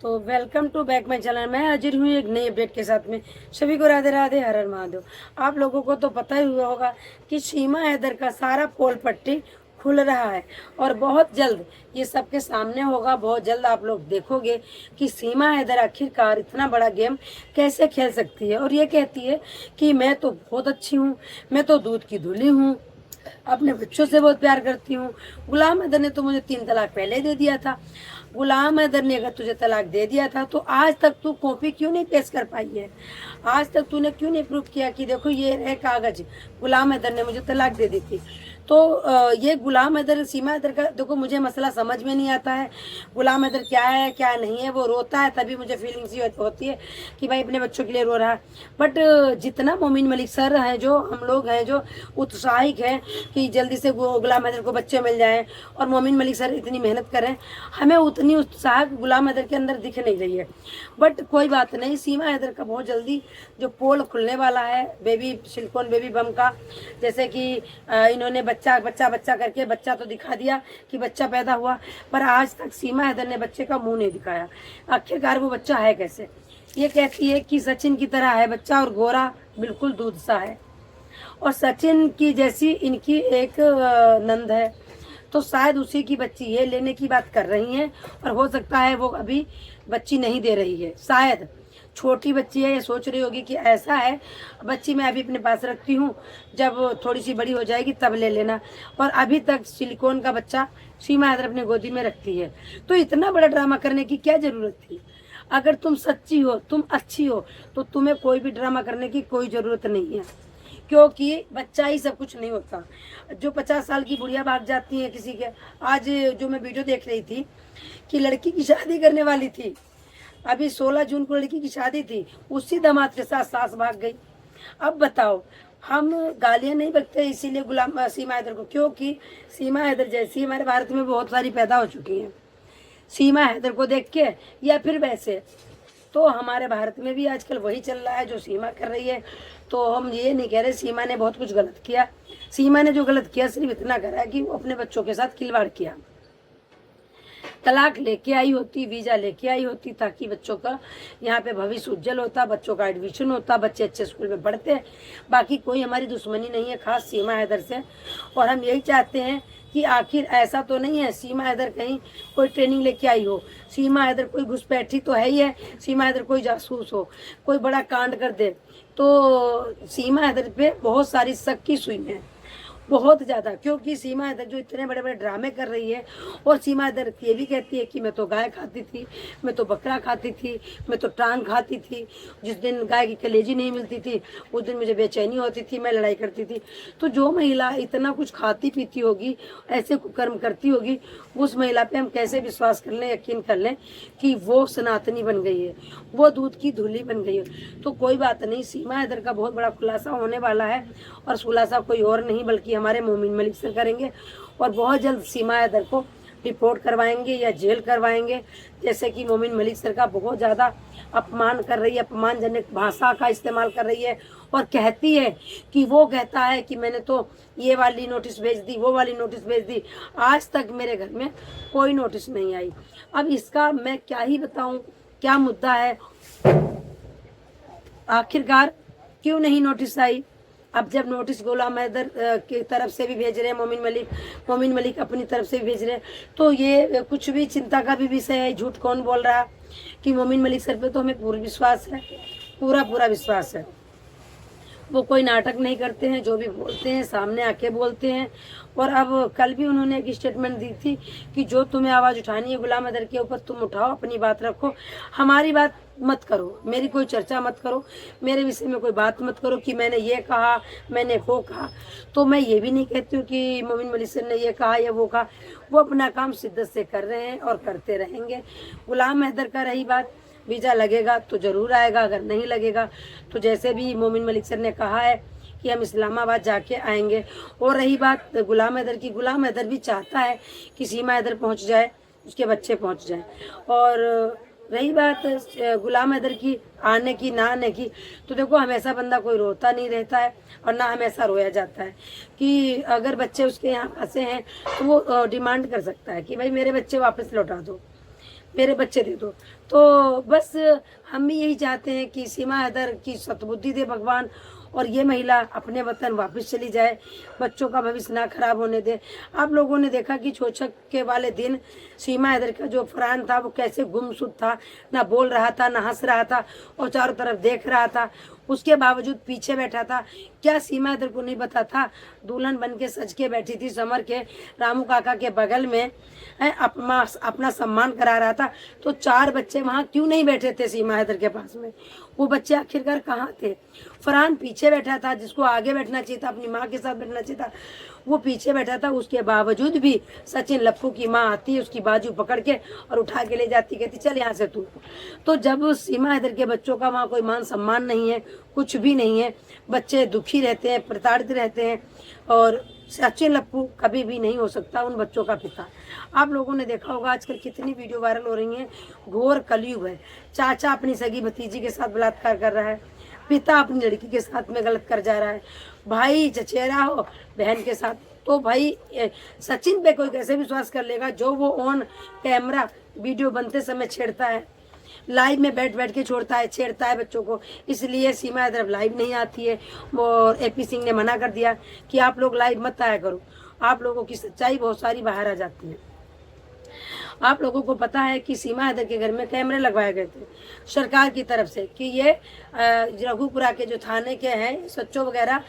तो welcome to back my channel. मैं हाजिर हूँ एक नई अपडेट के साथ में। सभी को राधे राधे, हर हर महादेव। आप लोगों को तो पता ही हुआ होगा कि सीमा हैदर का सारा पोल पट्टी खुल रहा है और बहुत जल्द ये सबके सामने होगा। बहुत जल्द आप लोग देखोगे कि सीमा हैदर आखिरकार इतना बड़ा गेम कैसे खेल सकती है। और ये कहती है कि मैं तो बहुत अच्छी हूँ, मैं तो दूध की धुली हूँ, अपने बच्चों से बहुत प्यार करती हूँ। गुलाम हैदर ने तो मुझे 3 तलाक पहले दे दिया था। गुलाम हैदर ने अगर तुझे तलाक दे दिया था तो आज तक तू कॉपी क्यों नहीं पेश कर पाई है? आज तक तूने क्यों नहीं प्रूव किया कि देखो ये रहे कागज, गुलाम हैदर ने मुझे तलाक दे दी थी। तो ये गुलाम हैदर, सीमा हैदर का देखो मुझे मसला समझ में नहीं आता है। गुलाम हैदर क्या है क्या नहीं है, वो रोता है तभी मुझे फीलिंग्स ही होती है कि भाई अपने बच्चों के लिए रो रहा है। बट जितना मोमिन मलिक सर हैं, जो हम लोग हैं जो उत्साहित हैं कि जल्दी से गुलाम हैदर को बच्चे मिल जाएं और मोमिन मलिक सर इतनी मेहनत करें, हमें उतनी उत्साह गुलाम हैदर के अंदर दिख नहीं रही है। बट कोई बात नहीं, सीमा हैदर का बहुत जल्दी जो पोल खुलने वाला है बेबी सिलिकॉन बेबी बम का, जैसे कि इन्होंने बच्चा बच्चा बच्चा करके बच्चा तो दिखा दिया कि बच्चा पैदा हुआ, पर आज तक सीमा हैदर ने बच्चे का मुंह नहीं दिखाया। आखिरकार वो बच्चा है कैसे? ये कहती है कि सचिन की तरह है बच्चा और गोरा बिल्कुल दूध सा है, और सचिन की जैसी इनकी एक नंद है, तो शायद उसी की बच्ची ये लेने की बात कर रही हैं। और हो सकता है वो अभी बच्ची नहीं दे रही है, शायद छोटी बच्ची है। ये सोच रही होगी कि ऐसा है, बच्ची मैं अभी अपने पास रखती हूँ, जब थोड़ी सी बड़ी हो जाएगी तब ले लेना। और अभी तक सिलिकॉन का बच्चा सीमा हैदर अपने गोदी में रखती है। तो इतना बड़ा ड्रामा करने की क्या जरूरत थी? अगर तुम सच्ची हो, तुम अच्छी हो, तो तुम्हें कोई भी ड्रामा करने की कोई ज़रूरत नहीं है, क्योंकि बच्चा ही सब कुछ नहीं होता। जो 50 साल की बुढ़िया भाग जाती है किसी के, आज जो मैं वीडियो देख रही थी कि लड़की की शादी करने वाली थी, अभी 16 जून को लड़की की शादी थी, उसी दामाद के साथ सास भाग गई। अब बताओ, हम गालियां नहीं बकते इसीलिए गुलाम सीमा हैदर को, क्योंकि सीमा हैदर जैसी हमारे भारत में बहुत सारी पैदा हो चुकी हैं। सीमा हैदर को देख के या फिर वैसे, तो हमारे भारत में भी आजकल वही चल रहा है जो सीमा कर रही है। तो हम ये नहीं कह रहे सीमा ने बहुत कुछ गलत किया। सीमा ने जो गलत किया सिर्फ इतना करा कि वो अपने बच्चों के साथ खिलवाड़ किया। तलाक लेके आई होती, वीजा लेके आई होती, ताकि बच्चों का यहाँ पे भविष्य उज्जवल होता, बच्चों का एडमिशन होता, बच्चे अच्छे स्कूल में पढ़ते। बाकी कोई हमारी दुश्मनी नहीं है खास सीमा हैदर से। और हम यही चाहते हैं कि आखिर ऐसा तो नहीं है सीमा हैदर कहीं कोई ट्रेनिंग लेके आई हो, सीमा हैदर कोई घुसपैठी तो है ही है, सीमा हैदर कोई जासूस हो, कोई बड़ा कांड कर दे। तो सीमा हैदर पे बहुत सारी शक की सुई है, बहुत ज़्यादा, क्योंकि सीमा हैदर जो इतने बड़े बड़े ड्रामे कर रही है। और सीमा हैदर ये भी कहती है कि मैं तो गाय खाती थी, मैं तो बकरा खाती थी, मैं तो टांग खाती थी, जिस दिन गाय की कलेजी नहीं मिलती थी उस दिन मुझे बेचैनी होती थी, मैं लड़ाई करती थी। तो जो महिला इतना कुछ खाती पीती होगी, ऐसे कुकर्म करती होगी, उस महिला पे हम कैसे विश्वास कर लें, यकीन कर लें कि वो सनातनी बन गई है, वो दूध की धुली बन गई है। तो कोई बात नहीं, सीमा हैदर का बहुत बड़ा खुलासा होने वाला है, और खुलासा कोई और नहीं बल्कि हमारे मोमिन मलिक सर करेंगे। और बहुत जल्द सीमा हैदर को रिपोर्ट करवाएंगे या जेल करवाएंगे, जैसे कि मोमिन मलिक सर का बहुत ज़्यादा अपमान कर रही है, अपमानजनक भाषा का इस्तेमाल कर रही है। और कहती है कि वो कहता है कि मैंने तो ये वाली नोटिस भेज दी, वो वाली नोटिस भेज दी, आज तक मेरे घर में कोई नोटिस नहीं आई। अब इसका मैं क्या ही बताऊं, क्या मुद्दा है, आखिरकार क्यों नहीं नोटिस आई? अब जब नोटिस गुलाम हैदर की तरफ से भी भेज रहे हैं, मोमिन मलिक अपनी तरफ से भी भेज रहे हैं, तो ये कुछ भी चिंता का भी विषय है। झूठ कौन बोल रहा है? कि मोमिन मलिक सर पे तो हमें पूरा विश्वास है, पूरा विश्वास है। वो कोई नाटक नहीं करते हैं, जो भी बोलते हैं सामने आके बोलते हैं। और अब कल भी उन्होंने एक स्टेटमेंट दी थी कि जो तुम्हें आवाज़ उठानी है गुलाम हैदर के ऊपर तुम उठाओ, अपनी बात रखो, हमारी बात मत करो, मेरी कोई चर्चा मत करो, मेरे विषय में कोई बात मत करो कि मैंने ये कहा, मैंने वो कहा। तो मैं ये भी नहीं कहती हूँ कि मोमिन मलिक सर ने ये कहा या वो कहा, वो अपना काम शिद्दत से कर रहे हैं और करते रहेंगे। गुलाम हैदर का रही बात, वीज़ा लगेगा तो ज़रूर आएगा, अगर नहीं लगेगा तो जैसे भी मोमिन मलिक सर ने कहा है कि हम इस्लामाबाद जाके आएंगे। और रही बात गुलाम हैदर की, गुलाम हैदर भी चाहता है कि सीमा हैदर पहुंच जाए, उसके बच्चे पहुंच जाए। और रही बात गुलाम हैदर की आने की ना आने की, तो देखो हमेशा बंदा कोई रोता नहीं रहता है और ना हमेशा रोया जाता है। कि अगर बच्चे उसके यहाँ फंसे हैं तो वो डिमांड कर सकता है कि भाई मेरे बच्चे वापस लौटा दो, मेरे बच्चे दे दो। तो बस हम भी यही चाहते हैं कि सीमा हैदर की सद्बुद्धि दे भगवान, और ये महिला अपने वतन वापस चली जाए, बच्चों का भविष्य ना खराब होने दे। आप लोगों ने देखा कि छोछक के वाले दिन सीमा हैदर का जो फरहान था वो कैसे गुमसुम था, ना बोल रहा था, ना हंस रहा था, और चारों तरफ देख रहा था। उसके बावजूद पीछे बैठा था। क्या सीमा हैदर को नहीं पता था? दुल्हन बन के सज के बैठी थी समर के रामू काका के बगल में, अपना सम्मान करा रहा था। तो 4 बच्चे वहाँ क्यों नहीं बैठे थे सीमा हैदर के पास में? वो बच्चे आखिरकार कहाँ थे? फरहान पीछे बैठा था, जिसको आगे बैठना चाहिए था, अपनी माँ के साथ बैठना चाहिए था, वो पीछे बैठा था। उसके बावजूद भी सचिन लप्पू की माँ आती, उसकी बाजू पकड़ के और उठा के ले जाती, कहती चल यहाँ से तू। तो जब सीमा हैदर के बच्चों का वहाँ कोई मान सम्मान नहीं है, कुछ भी नहीं है, बच्चे दुखी रहते हैं, प्रताड़ित रहते हैं, और सचिन लप्पू कभी भी नहीं हो सकता उन बच्चों का पिता। आप लोगों ने देखा होगा आजकल कितनी वीडियो वायरल हो रही हैं, घोर कलयुग है। चाचा अपनी सगी भतीजी के साथ बलात्कार कर रहा है, पिता अपनी लड़की के साथ में गलत कर जा रहा है, भाई चचेरा हो बहन के साथ। तो भाई सचिन पे कोई कैसे विश्वास कर लेगा जो वो ऑन कैमरा वीडियो बनते समय छेड़ता है, लाइव में बैठ बैठ के छेड़ता है बच्चों को। इसलिए सीमा हैदर लाइव नहीं आती है, और एपी सिंह ने मना कर दिया कि आप लोग लाइव मत आया करो, आप लोगों की सच्चाई बहुत सारी बाहर आ जाती है। आप लोगों को पता है कि सीमा हैदर के घर में कैमरे लगवाए गए थे सरकार की तरफ से, कि ये रघुपुरा के जो थाने के हैं सच्चो वगैरह,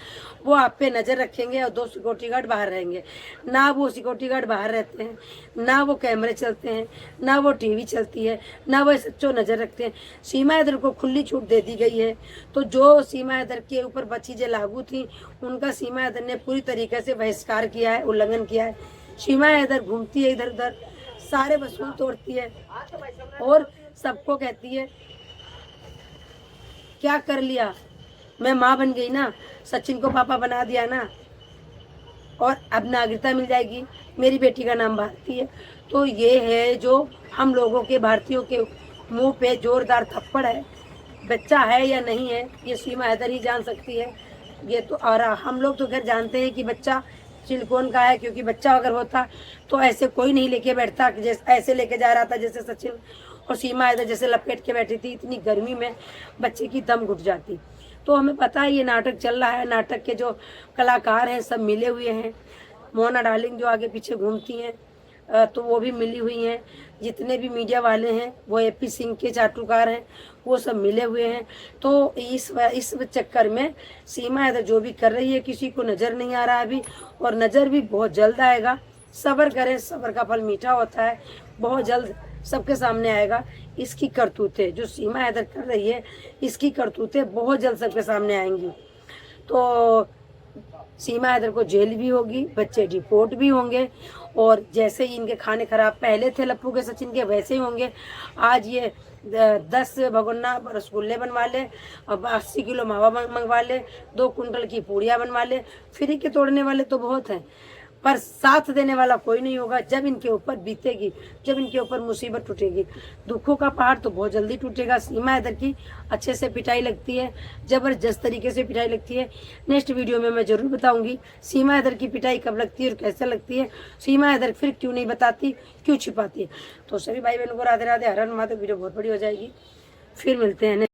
वो आप पे नज़र रखेंगे, और 2 सिक्योरिटी गार्ड बाहर रहेंगे। ना वो सिक्योरिटी गार्ड बाहर रहते हैं, ना वो कैमरे चलते हैं, ना वो टीवी चलती है, ना वो सच्चो नज़र रखते हैं। सीमा हैदर को खुली छूट दे दी गई है। तो जो सीमा हैदर के ऊपर चीज़ें लागू थी, उनका सीमा हैदर ने पूरी तरीके से बहिष्कार किया है, उल्लंघन किया है। सीमा हैदर घूमती है इधर उधर, सारे वसूल तोड़ती है, और सबको कहती है क्या कर लिया, मैं माँ बन गई ना, सचिन को पापा बना दिया ना, और अब नागरिकता मिल जाएगी, मेरी बेटी का नाम भारती है। तो ये है जो हम लोगों के भारतीयों के मुंह पे जोरदार थप्पड़ है। बच्चा है या नहीं है ये सीमा हैदर ही जान सकती है। ये तो, और हम लोग तो घर जानते हैं कि बच्चा सिलिकॉन का है, क्योंकि बच्चा अगर होता तो ऐसे कोई नहीं लेके बैठता, जैसे ऐसे लेके जा रहा था जैसे सचिन और सीमा हैदर जैसे लपेट के बैठी थी। इतनी गर्मी में बच्चे की दम घुट जाती। तो हमें पता है ये नाटक चल रहा है, नाटक के जो कलाकार हैं सब मिले हुए हैं। मोना डार्लिंग जो आगे पीछे घूमती हैं तो वो भी मिली हुई हैं, जितने भी मीडिया वाले हैं वो एपी सिंह के चाटुकार हैं, वो सब मिले हुए हैं। तो इस चक्कर में सीमा हैदर जो भी कर रही है किसी को नज़र नहीं आ रहा अभी, और नज़र भी बहुत जल्द आएगा। सब्र करें, सब्र का फल मीठा होता है, बहुत जल्द सबके सामने आएगा। इसकी करतूतें जो सीमा हैदर कर रही है, इसकी करतूतें बहुत जल्द सबके सामने आएंगी। तो सीमा हैदर को जेल भी होगी, बच्चे डिपोर्ट भी होंगे, और जैसे ही इनके खाने खराब पहले थे लप्पू के सचिन के, वैसे ही होंगे। आज ये 10 भगोना रसगुल्ले बनवा ले, अब 80 किलो मावा मंगवा ले, 2 कुंटल की पूड़ियाँ बनवा ले। फ्री के तोड़ने वाले तो बहुत हैं, पर साथ देने वाला कोई नहीं होगा। जब इनके ऊपर बीतेगी, जब इनके ऊपर मुसीबत टूटेगी, दुखों का पहाड़ तो बहुत जल्दी टूटेगा। सीमा हैदर की अच्छे से पिटाई लगती है, ज़बरदस्त तरीके से पिटाई लगती है। नेक्स्ट वीडियो में मैं ज़रूर बताऊंगी सीमा हैदर की पिटाई कब लगती है और कैसे लगती है। सीमा हैदर फिर क्यों नहीं बताती, क्यों छिपाती है। तो सभी भाई बहनों को राधे राधे, हर हर महादेव। वीडियो बहुत बड़ी हो जाएगी, फिर मिलते हैं।